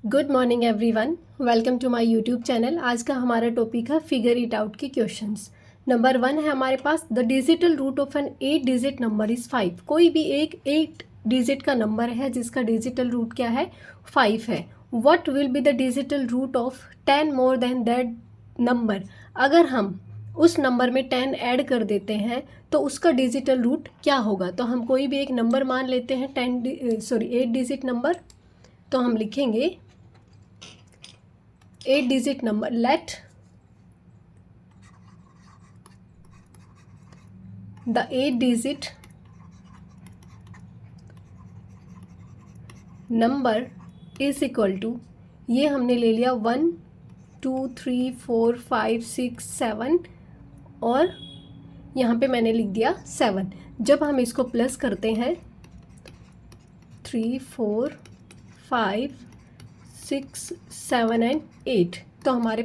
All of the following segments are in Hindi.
Good morning everyone, welcome to my YouTube channel. आज का हमारा टॉपिक है फिगर इट आउट के क्वेश्चंस। नंबर 1 है हमारे पास, the digital root of an 8 digit number is 5। कोई भी एक 8 डिजिट का नंबर है जिसका डिजिटल रूट क्या है, 5 है। What will be the digital root of 10 more than that number. अगर हम उस नंबर में 10 ऐड कर देते हैं तो उसका डिजिटल रूट क्या होगा। तो हम कोई भी एक नंबर मान लेते हैं 8 डिजिट नंबर। तो हम लिखेंगे 8 digit number. Let the 8 digit number is equal to, ये हमने ले लिया 1 2 3 4 5 6 7 और यहाँ पे मैंने लिख दिया 7। जब हम इसको प्लस करते हैं 3 4 5 6 7 एंड 8 तो हमारे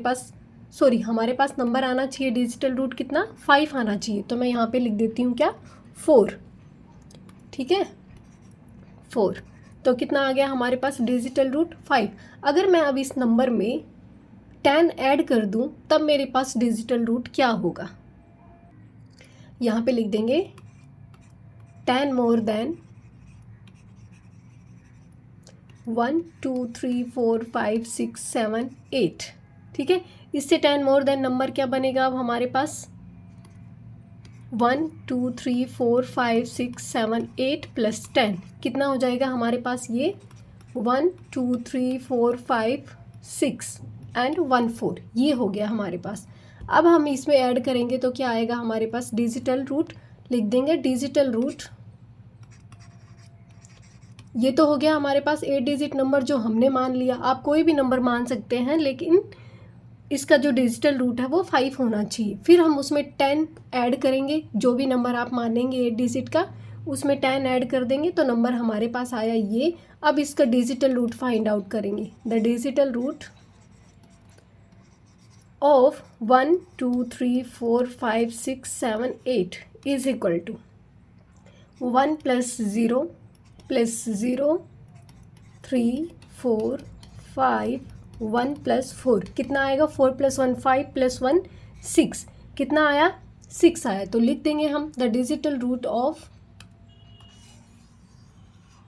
पास नंबर आना चाहिए डिजिटल रूट कितना, 5 आना चाहिए। तो मैं यहाँ पे लिख देती हूँ क्या, 4। ठीक है, 4। तो कितना आ गया हमारे पास डिजिटल रूट, 5। अगर मैं अब इस नंबर में 10 ऐड कर दूँ तब मेरे पास डिजिटल रूट क्या होगा। यहाँ पे लिख देंगे 10 मोर देन 1 2 3 4 5 6 7 8। ठीक है, इससे 10 मोर देन नंबर क्या बनेगा अब हमारे पास, 1 2 3 4 5 6 7 8 प्लस 10 कितना हो जाएगा हमारे पास, ये 1 2 3 4 5 6 एंड 1 4, ये हो गया हमारे पास। अब हम इसमें ऐड करेंगे तो क्या आएगा हमारे पास, डिजिटल रूट। लिख देंगे डिजिटल रूट, ये तो हो गया हमारे पास 8 डिजिट नंबर जो हमने मान लिया। आप कोई भी नंबर मान सकते हैं लेकिन इसका जो डिजिटल रूट है वो 5 होना चाहिए। फिर हम उसमें 10 ऐड करेंगे, जो भी नंबर आप मानेंगे 8 डिजिट का उसमें 10 ऐड कर देंगे तो नंबर हमारे पास आया ये। अब इसका डिजिटल रूट फाइंड आउट करेंगे। The digital root of 1 2 3 4 5 6 7 8 is equal to 1 plus 0 plus 0 3 4 5 1 plus 4 कितना आएगा, 4 प्लस 1 5 प्लस 1 6, कितना आया, 6 आया। तो लिख देंगे हम the digital root of,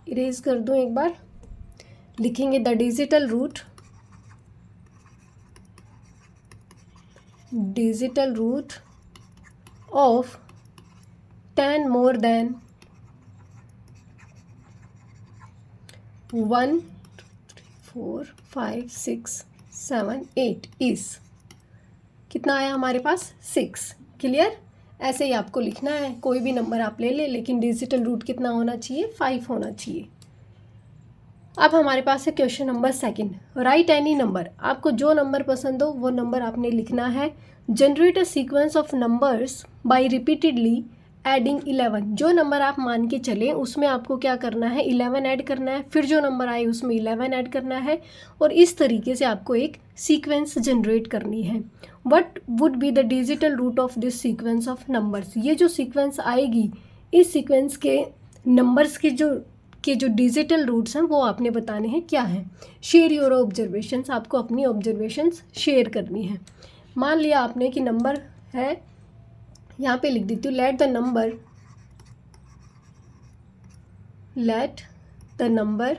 erase कर दूं एक बार, लिखेंगे the digital root of 10 more than 1 4 5 6 7 8 is, कितना आया हमारे पास, 6। क्लियर, ऐसे ही आपको लिखना है, कोई भी नंबर आप ले लें लेकिन डिजिटल रूट कितना होना चाहिए, 5 होना चाहिए। अब हमारे पास है question number 2। Right any number, आपको जो नंबर पसंद हो वो नंबर आपने लिखना है। Generate a sequence of numbers by repeatedly adding 11। जो नंबर आप मान के चलें उसमें आपको क्या करना है, 11 ऐड करना है, फिर जो नंबर आए उसमें 11 ऐड करना है और इस तरीके से आपको एक सीक्वेंस जनरेट करनी है। What would be the digital root of this sequence of numbers. ये जो सीक्वेंस आएगी इस सीक्वेंस के नंबर्स के जो डिजिटल रूट्स हैं वो आपने बताने हैं क्या है। शेयर योर ऑब्जर्वेशंस, आपको अपनी ऑब्जर्वेशंस शेयर करनी है। मान लिया आपने कि नंबर है, यहाँ पे लिख देती हूँ लेट द नंबर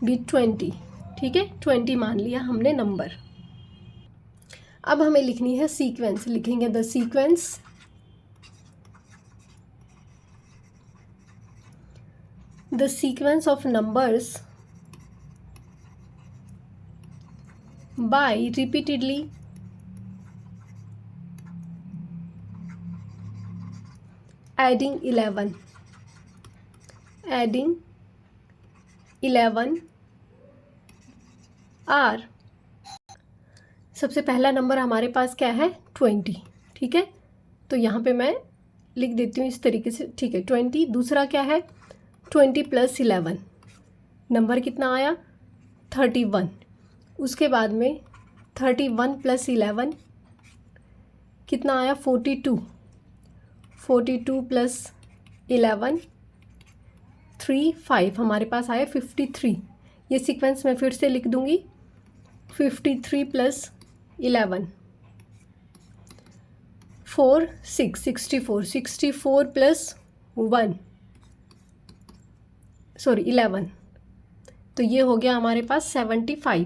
बी 20। ठीक है, 20 मान लिया हमने नंबर। अब हमें लिखनी है सीक्वेंस, लिखेंगे the sequence of numbers by repeatedly adding 11 are, सबसे पहला नंबर हमारे पास क्या है, 20। ठीक है, तो यहाँ पे मैं लिख देती हूँ इस तरीके से। ठीक है, 20। दूसरा क्या है, 20 प्लस 11 नंबर कितना आया, 31। उसके बाद में 31 प्लस 11 कितना आया, 42 प्लस 11 3 5 हमारे पास आया 53। ये सीक्वेंस मैं फिर से लिख दूंगी, 53 प्लस 11 4 6 64 64 प्लस 1 सॉरी 11, तो ये हो गया हमारे पास 75।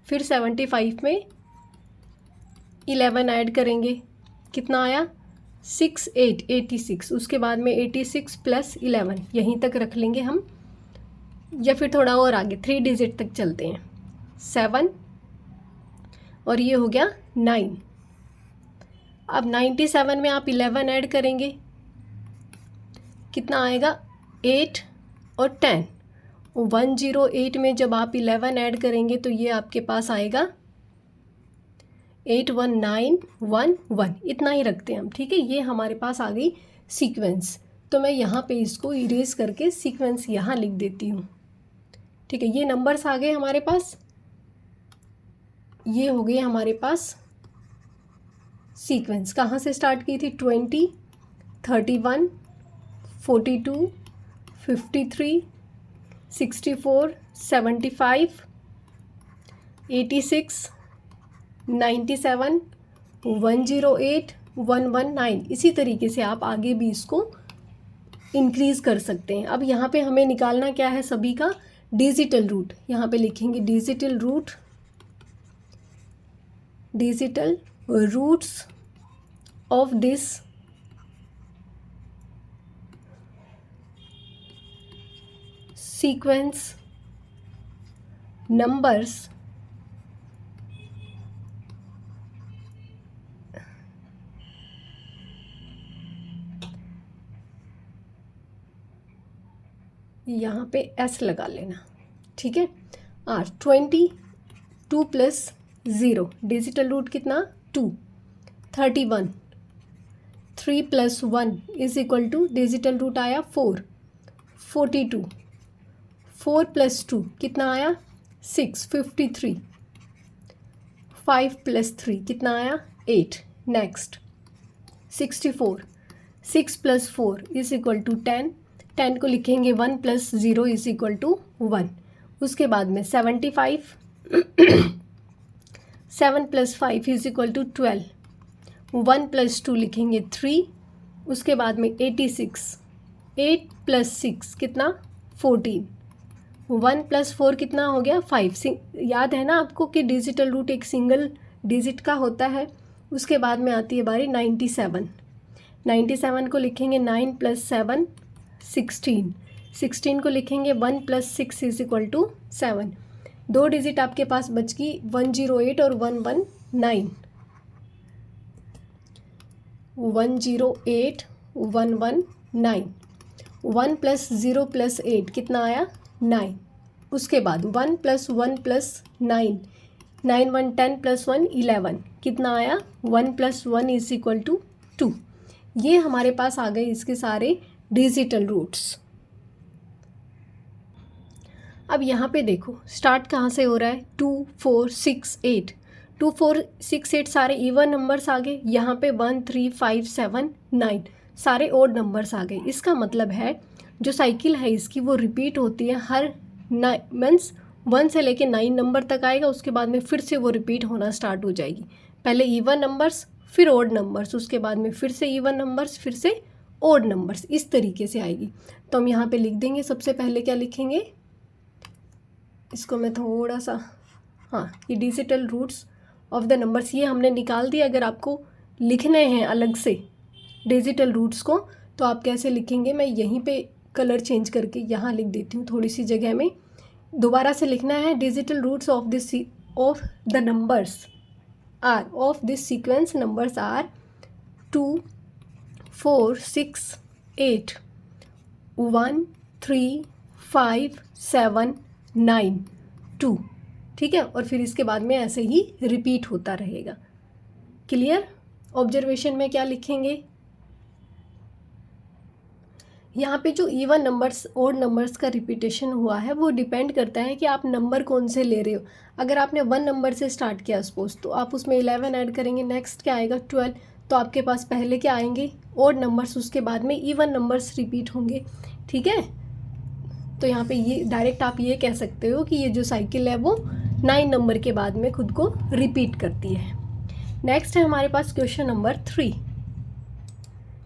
फिर 75 में 11 ऐड करेंगे, कितना आया 6 8 86। उसके बाद में 86 प्लस 11 यहीं तक रख लेंगे हम, या फिर थोड़ा और आगे 3 डिजिट तक चलते हैं, 7 और ये हो गया 9। अब 97 में आप 11 ऐड करेंगे, कितना आएगा 8 और 10। 108 में जब आप 11 ऐड करेंगे तो ये आपके पास आएगा 81911। इतना ही रखते हैं हम, ठीक है। ये हमारे पास आ गई सीक्वेंस, तो मैं यहाँ पे इसको इरेज करके सीक्वेंस यहाँ लिख देती हूँ, ठीक है। ये नंबर्स आ गए हमारे पास, ये हो गए हमारे पास सीक्वेंस। कहाँ से स्टार्ट की थी, 20 31 42 53 64 75 86 97 108 119। इसी तरीके से आप आगे भी इसको इंक्रीज़ कर सकते हैं। अब यहाँ पे हमें निकालना क्या है, सभी का डिजिटल रूट। यहाँ पे लिखेंगे digital root, digital roots of this sequence numbers यहाँ पे एस लगा लेना, ठीक है। आर 22 प्लस 0 डिजिटल रूट कितना 2, 31 3 plus 1 is equal to digital root आया 4, 42 4 प्लस 2 कितना आया 6, 53 5 प्लस 3 कितना आया 8। Next 64 6 plus 4 is equal to 10, 10 को लिखेंगे 1 प्लस 0 इज इक्वल टू 1। उसके बाद में 75 7 plus 5 is equal to 12, 1 plus 2 लिखेंगे 3। उसके बाद में 86 8 प्लस 6 कितना 14, 1 प्लस 4 कितना हो गया 5। याद है ना आपको कि डिजिटल रूट एक सिंगल डिजिट का होता है। उसके बाद में आती है बारी 97, 97 को लिखेंगे 9 प्लस 7 16, 16 को लिखेंगे 1 plus 6 is equal to 7। 2 digit आपके पास बच गई 108 और 119, 108 119। 1 प्लस 0 प्लस 8 कितना आया 9। उसके बाद 1 प्लस 1 प्लस 9, 9 1 10 प्लस 1 11 कितना आया 1 प्लस 1 इज इक्वल टू 2। ये हमारे पास आ गए इसके सारे डिजिटल रूट्स। अब यहाँ पे देखो स्टार्ट कहाँ से हो रहा है 2 4 6 8, 2 4 6 8 सारे इवन नंबर्स आ गए। यहाँ पे 1 3 5 7 9 सारे ओड नंबर्स आ गए। इसका मतलब है जो साइकिल है इसकी वो रिपीट होती है हर मीन्स 1 से लेके 9 नंबर तक आएगा। उसके बाद में फिर से वो रिपीट होना स्टार्ट हो जाएगी। पहले इवन नंबर्स फिर ओड नंबर्स, उसके बाद में फिर से इवन नंबर्स फिर से ओड नंबर्स, इस तरीके से आएगी। तो हम यहाँ पे लिख देंगे सबसे पहले क्या लिखेंगे, इसको मैं थोड़ा सा ये digital roots of the numbers ये हमने निकाल दिया। अगर आपको लिखने हैं अलग से डिजिटल रूट्स को तो आप कैसे लिखेंगे, मैं यहीं पे कलर चेंज करके यहाँ लिख देती हूँ थोड़ी सी जगह में। दोबारा से लिखना है digital roots of this of the numbers are of this sequence numbers are 2 4 6 8 1 3 5 7 9 2, ठीक है। और फिर इसके बाद में ऐसे ही रिपीट होता रहेगा। क्लियर। ऑब्जर्वेशन में क्या लिखेंगे, यहाँ पे जो इवन नंबर्स ओड नंबर्स का रिपीटेशन हुआ है वो डिपेंड करता है कि आप नंबर कौन से ले रहे हो। अगर आपने 1 नंबर से स्टार्ट किया सपोज तो आप उसमें 11 ऐड करेंगे, नेक्स्ट क्या आएगा 12, तो आपके पास पहले क्या आएंगे ओड नंबर्स, उसके बाद में इवन नंबर्स रिपीट होंगे, ठीक है। तो यहाँ पे ये डायरेक्ट आप ये कह सकते हो कि ये जो साइकिल है वो 9 नंबर के बाद में खुद को रिपीट करती है। नेक्स्ट है हमारे पास क्वेश्चन नंबर 3।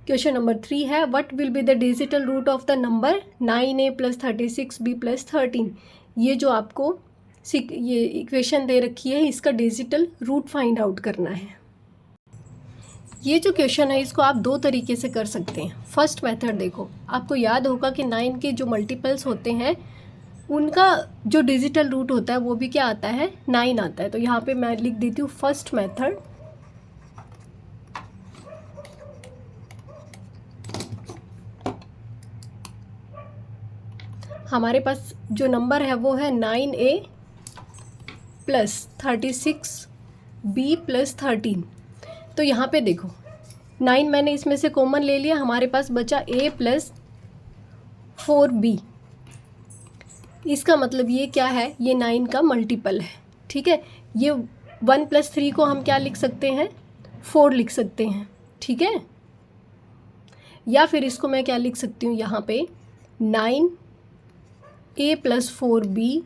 क्वेश्चन नंबर 3 है what will be the digital root of the number 9a + 36b + 13। ये जो आपको ये इक्वेशन दे रखी है, इसका डिजिटल रूट फाइंड आउट करना है। ये जो क्वेश्चन है इसको आप दो तरीके से कर सकते हैं। फर्स्ट मेथड देखो, आपको याद होगा कि 9 के जो मल्टीपल्स होते हैं उनका जो डिजिटल रूट होता है वो भी क्या आता है, 9 आता है। तो यहाँ पे मैं लिख देती हूँ फर्स्ट मेथड। हमारे पास जो नंबर है वो है 9a + 36b + 13। तो यहाँ पे देखो 9 मैंने इसमें से कॉमन ले लिया, हमारे पास बचा a + 4b। इसका मतलब ये क्या है, ये 9 का मल्टीपल है। ठीक है, ये 1 + 3 को हम क्या लिख सकते हैं, 4 लिख सकते हैं। ठीक है, या फिर इसको मैं क्या लिख सकती हूँ, यहाँ पे 9a + 4b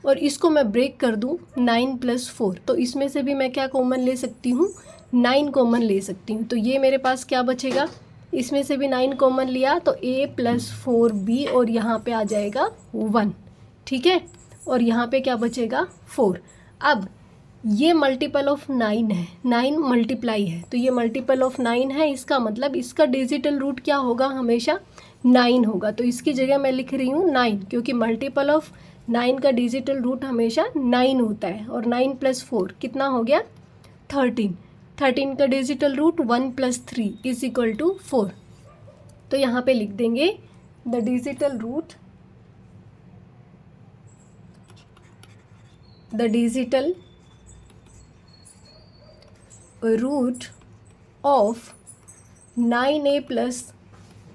और इसको मैं ब्रेक कर दूँ 9 + 4। तो इसमें से भी मैं क्या कॉमन ले सकती हूँ, 9 कॉमन ले सकती हूँ। तो ये मेरे पास क्या बचेगा, इसमें से भी 9 कॉमन लिया तो a + 4b और यहाँ पे आ जाएगा 1। ठीक है, और यहाँ पे क्या बचेगा 4। अब ये मल्टीपल ऑफ 9 है, 9 मल्टीप्लाई है, तो ये मल्टीपल ऑफ 9 है, इसका मतलब इसका डिजिटल रूट क्या होगा, हमेशा 9 होगा। तो इसकी जगह मैं लिख रही हूँ 9, क्योंकि मल्टीपल ऑफ 9 का डिजिटल रूट हमेशा 9 होता है। और 9 + 4 कितना हो गया, 13। 13 का डिजिटल रूट 1 + 3 = 4। तो यहाँ पे लिख देंगे the digital root of 9a +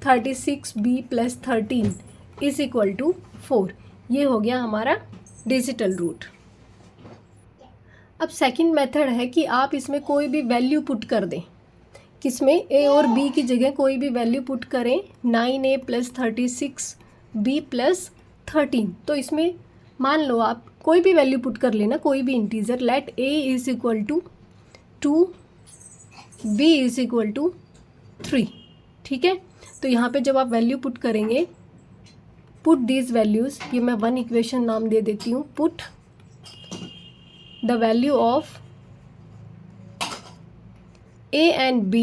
36b + 13 = 4। ये हो गया हमारा डिजिटल रूट। अब सेकंड मेथड है कि आप इसमें कोई भी वैल्यू पुट कर दें। किसमें, a और b की जगह कोई भी वैल्यू पुट करें, 9a + 36b + 13। तो इसमें मान लो आप कोई भी वैल्यू पुट कर लेना, कोई भी इंटीजर। Late a = 2, b = 3। ठीक है, तो यहाँ पे जब आप वैल्यू पुट करेंगे, पुट दीज वैल्यूज़, ये मैं 1 इक्वेशन नाम दे देती हूँ। Put the value of a and b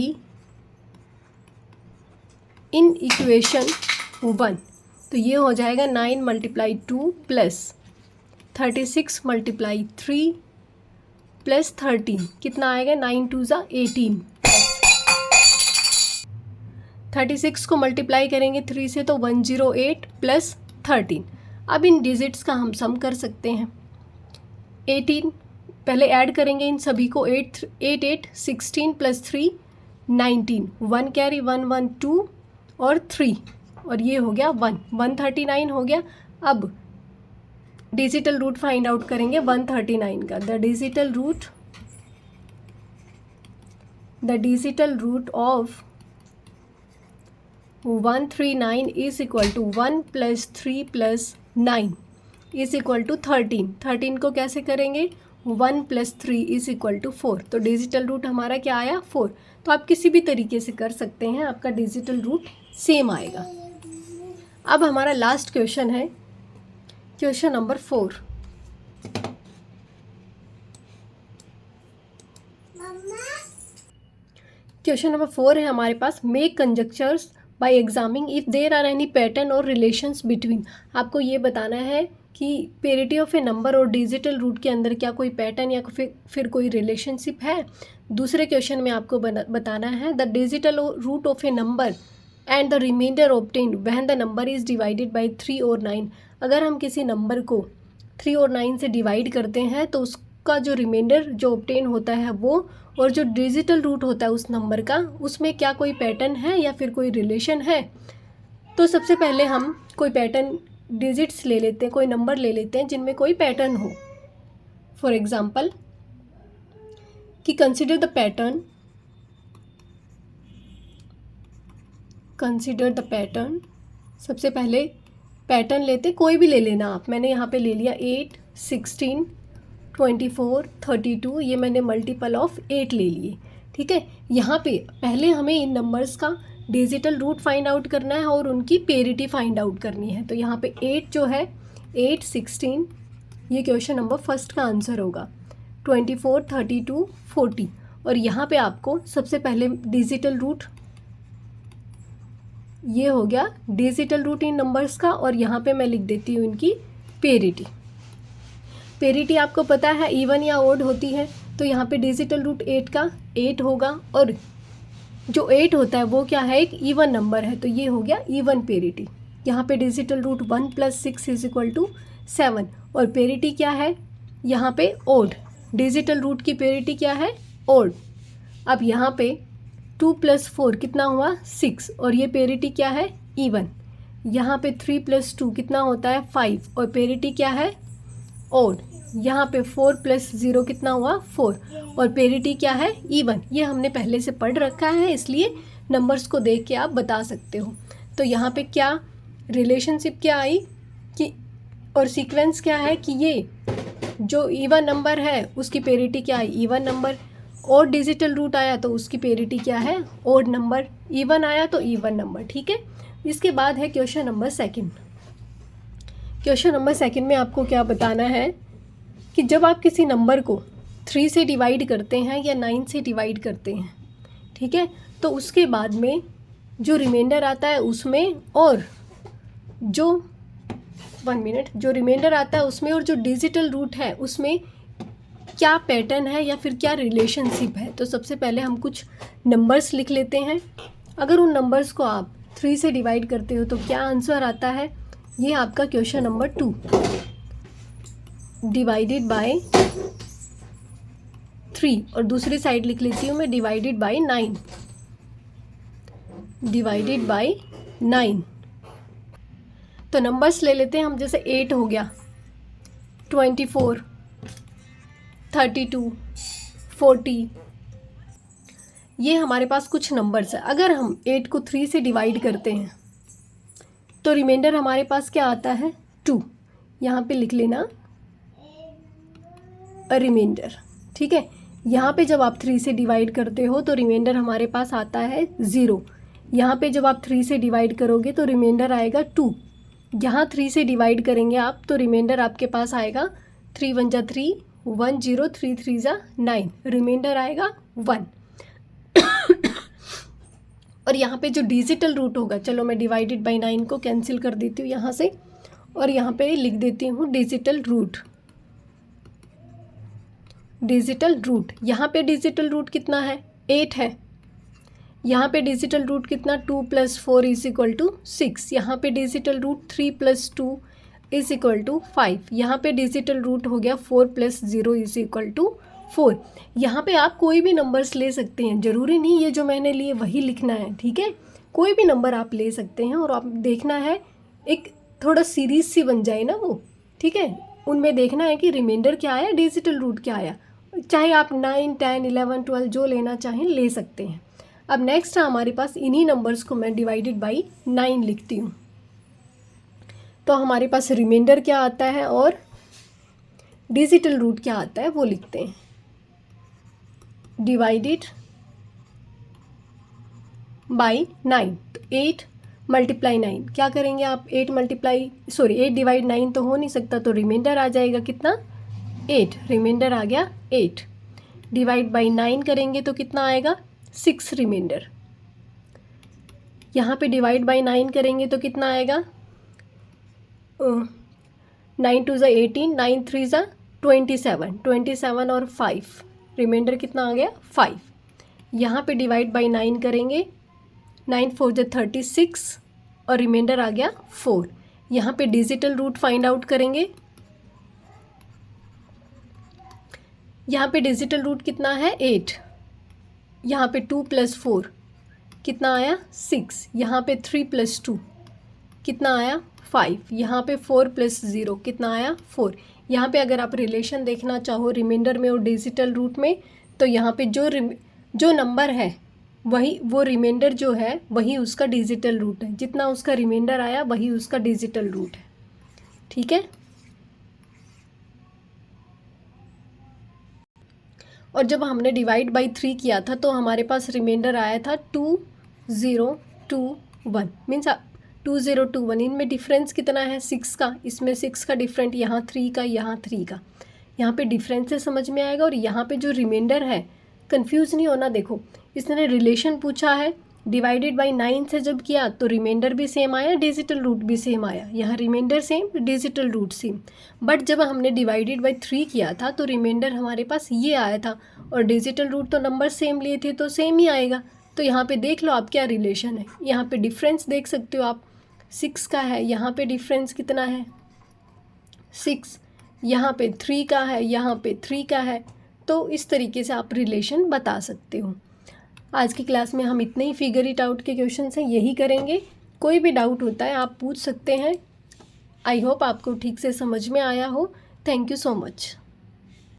in equation 1। तो ये हो जाएगा 9 × 2 + 36 × 3 + 13। कितना आएगा, 9 2 = 18। 36 को मल्टीप्लाई करेंगे 3 से तो 108 + 13। अब इन डिजिट्स का हम सम कर सकते हैं। 18 पहले ऐड करेंगे इन सभी को, 8 8 16 + 3 19, 1 कैरी 1 1 2 और 3, और ये हो गया 139 हो गया। अब डिजिटल रूट फाइंड आउट करेंगे 139 का। The digital root of 139 = 1 + 3 + 9 = 13। 13 को कैसे करेंगे, 1 + 3 = 4। तो डिजिटल रूट हमारा क्या आया, 4। तो आप किसी भी तरीके से कर सकते हैं, आपका डिजिटल रूट सेम आएगा। अब हमारा लास्ट क्वेश्चन है क्वेश्चन नंबर 4। क्वेश्चन नंबर 4 है हमारे पास, make conjectures by examining if there are any patterns और रिलेशंस बिटवीन। आपको ये बताना है कि पेरिटी ऑफ ए नंबर और डिजिटल रूट के अंदर क्या कोई पैटर्न या फिर कोई रिलेशनशिप है। दूसरे क्वेश्चन में आपको बताना है the digital root of a number and the remainder obtained when the number is divided by 3 और 9। अगर हम किसी नंबर को 3 और 9 से डिवाइड करते हैं तो उसका जो रिमाइंडर जो ऑब्टेन होता है वो, और जो डिजिटल रूट होता है उस नंबर का, उसमें क्या कोई पैटर्न है या फिर कोई रिलेशन है। तो सबसे पहले हम कोई पैटर्न डिजिट्स ले लेते हैं, कोई नंबर ले लेते हैं जिनमें कोई पैटर्न हो। फॉर एग्जांपल कि कंसिडर द पैटर्न। सबसे पहले पैटर्न लेते, कोई भी ले लेना आप। मैंने यहाँ पे ले लिया 8, 16, 24, 32, ये मैंने मल्टीपल ऑफ 8 ले लिए। ठीक है, यहाँ पे पहले हमें इन नंबर्स का डिजिटल रूट फाइंड आउट करना है और उनकी पेरिटी फाइंड आउट करनी है। तो यहाँ पे 8 जो है 8, 16, ये क्वेश्चन नंबर फर्स्ट का आंसर होगा। 24, 32, 40, और यहाँ पे आपको सबसे पहले डिजिटल रूट, ये हो गया डिजिटल रूट इन नंबर्स का, और यहाँ पे मैं लिख देती हूँ इनकी पेरिटी। पेरिटी आपको पता है इवन या ओड होती है, तो यहाँ पे डिजिटल रूट 8 का 8 होगा, और जो 8 होता है वो क्या है, एक इवन नंबर है, तो ये हो गया इवन पेरिटी। यहाँ पे डिजिटल रूट 1 + 6 = 7, और पेरिटी क्या है यहाँ पे ओड, डिजिटल रूट की पेरिटी क्या है ओड। अब यहाँ पे 2 + 4 कितना हुआ 6, और ये पेरिटी क्या है इवन। यहाँ पे 3 + 2 कितना होता है 5, और पेरिटी क्या है ओड। यहाँ पे 4 + 0 कितना हुआ 4, और पेरिटी क्या है इवन। ये हमने पहले से पढ़ रखा है, इसलिए नंबर्स को देख के आप बता सकते हो। तो यहाँ पे क्या रिलेशनशिप क्या आई कि, और सीक्वेंस क्या है कि ये जो इवन नंबर है उसकी पेरिटी क्या है इवन नंबर, और डिजिटल रूट आया तो उसकी पेरिटी क्या है ओड नंबर, इवन आया तो इवन नंबर। ठीक है, इसके बाद है question number second. Question number second में आपको क्या बताना है कि जब आप किसी नंबर को 3 से डिवाइड करते हैं या 9 से डिवाइड करते हैं, ठीक है, तो उसके बाद में जो रिमाइंडर आता है उसमें, और जो 1 मिनट, जो रिमाइंडर आता है उसमें और जो डिजिटल रूट है उसमें क्या पैटर्न है या फिर क्या रिलेशनशिप है। तो सबसे पहले हम कुछ नंबर्स लिख लेते हैं। अगर उन नंबर्स को आप 3 से डिवाइड करते हो तो क्या आंसर आता है, ये आपका क्वेश्चन नंबर 2, डिवाइडेड बाय 3, और दूसरी साइड लिख लेती हूँ मैं डिवाइडेड बाय 9, डिवाइडेड बाय 9। तो नंबर्स ले लेते हैं हम, जैसे 8 हो गया, 24, 32, 40, ये हमारे पास कुछ नंबर्स है। अगर हम 8 को 3 से डिवाइड करते हैं तो रिमाइंडर हमारे पास क्या आता है 2, यहाँ पे लिख लेना रिमाइंडर। ठीक है, यहाँ पे जब आप 3 से डिवाइड करते हो तो रिमाइंडर हमारे पास आता है 0। यहाँ पे जब आप 3 से डिवाइड करोगे तो रिमाइंडर आएगा 2। यहाँ 3 से डिवाइड करेंगे आप तो रिमाइंडर आपके पास आएगा 3 × 1 = 3, 1 0, 3 3 = 9, रिमाइंडर आएगा 1। और यहाँ पे जो डिजिटल रूट होगा, चलो मैं डिवाइडेड बाय 9 को कैंसिल कर देती हूँ यहाँ से, और यहाँ पे लिख देती हूँ डिजिटल रूट। डिजिटल रूट, यहाँ पे डिजिटल रूट कितना है 8 है, यहाँ पे डिजिटल रूट कितना 2 + 4 = 6, यहाँ पे डिजिटल रूट 3 + 2 = 5, यहाँ पे डिजिटल रूट हो गया 4 + 0 = 4। यहाँ पे आप कोई भी नंबर्स ले सकते हैं, ज़रूरी नहीं ये जो मैंने लिए वही लिखना है। ठीक है, कोई भी नंबर आप ले सकते हैं, और आप देखना है एक थोड़ा सीरीज सी बन जाए ना वो। ठीक है, उनमें देखना है कि रिमाइंडर क्या आया, डिजिटल रूट क्या आया, चाहे आप 9, 10, 11, 12 जो लेना चाहें ले सकते हैं। अब नेक्स्ट है हमारे पास, इन्हीं नंबर्स को मैं डिवाइडेड बाई 9 लिखती हूँ। तो हमारे पास रिमाइंडर क्या आता है और डिजिटल रूट क्या आता है वो लिखते हैं। डिवाइडेड बाई 9, तो 8 × 9 क्या करेंगे आप, 8 डिवाइड 9 तो हो नहीं सकता, तो रिमाइंडर आ जाएगा कितना 8, रिमाइंडर आ गया 8। डिवाइड बाई 9 करेंगे तो कितना आएगा 6 रिमाइंडर। यहाँ पे डिवाइड बाई 9 करेंगे तो कितना आएगा 9 2 = 18, 9 3 = 27, 27 और 5, रिमाइंडर कितना आ गया 5। यहाँ पे डिवाइड बाई 9 करेंगे, 9 4 = 36 और रिमाइंडर आ गया 4। यहाँ पे डिजिटल रूट फाइंड आउट करेंगे, यहाँ पे डिजिटल रूट कितना है 8, यहाँ पे 2 + 4 कितना आया 6, यहाँ पे 3 + 2 कितना आया 5, यहाँ पे 4 + 0 कितना आया 4। यहाँ पे अगर आप रिलेशन देखना चाहो रिमाइंडर में और डिजिटल रूट में, तो यहाँ पे जो नंबर है वही वो रिमाइंडर जो है वही उसका डिजिटल रूट है, जितना उसका रिमाइंडर आया वही उसका डिजिटल रूट है। ठीक है। और जब हमने डिवाइड बाई 3 किया था तो हमारे पास रिमाइंडर आया था 2021, मीन्स 2021। इनमें डिफरेंस कितना है 6 का, इसमें 6 का डिफरेंट, यहाँ 3 का, यहाँ 3 का। यहाँ पे डिफरेंस से समझ में आएगा। और यहाँ पे जो रिमाइंडर है, कंफ्यूज नहीं होना। देखो इसने रिलेशन पूछा है, डिवाइडेड बाई 9 से जब किया तो रिमाइंडर भी सेम आया, डिजिटल रूट भी सेम आया। यहाँ remainder same, digital root same. But जब हमने डिवाइडेड बाई 3 किया था तो रिमाइंडर हमारे पास ये आया था और डिजिटल रूट तो नंबर सेम लिए थे तो सेम ही आएगा। तो यहाँ पे देख लो आप क्या रिलेशन है। यहाँ पे डिफरेंस देख सकते हो आप, 6 का है, यहाँ पे डिफरेंस कितना है 6, यहाँ पे 3 का है, यहाँ पे 3 का है। तो इस तरीके से आप रिलेशन बता सकते हो। आज की क्लास में हम इतने ही फिगर इट आउट के क्वेश्चन हैं, यही करेंगे। कोई भी डाउट होता है आप पूछ सकते हैं। आई होप आपको ठीक से समझ में आया हो। Thank you so much.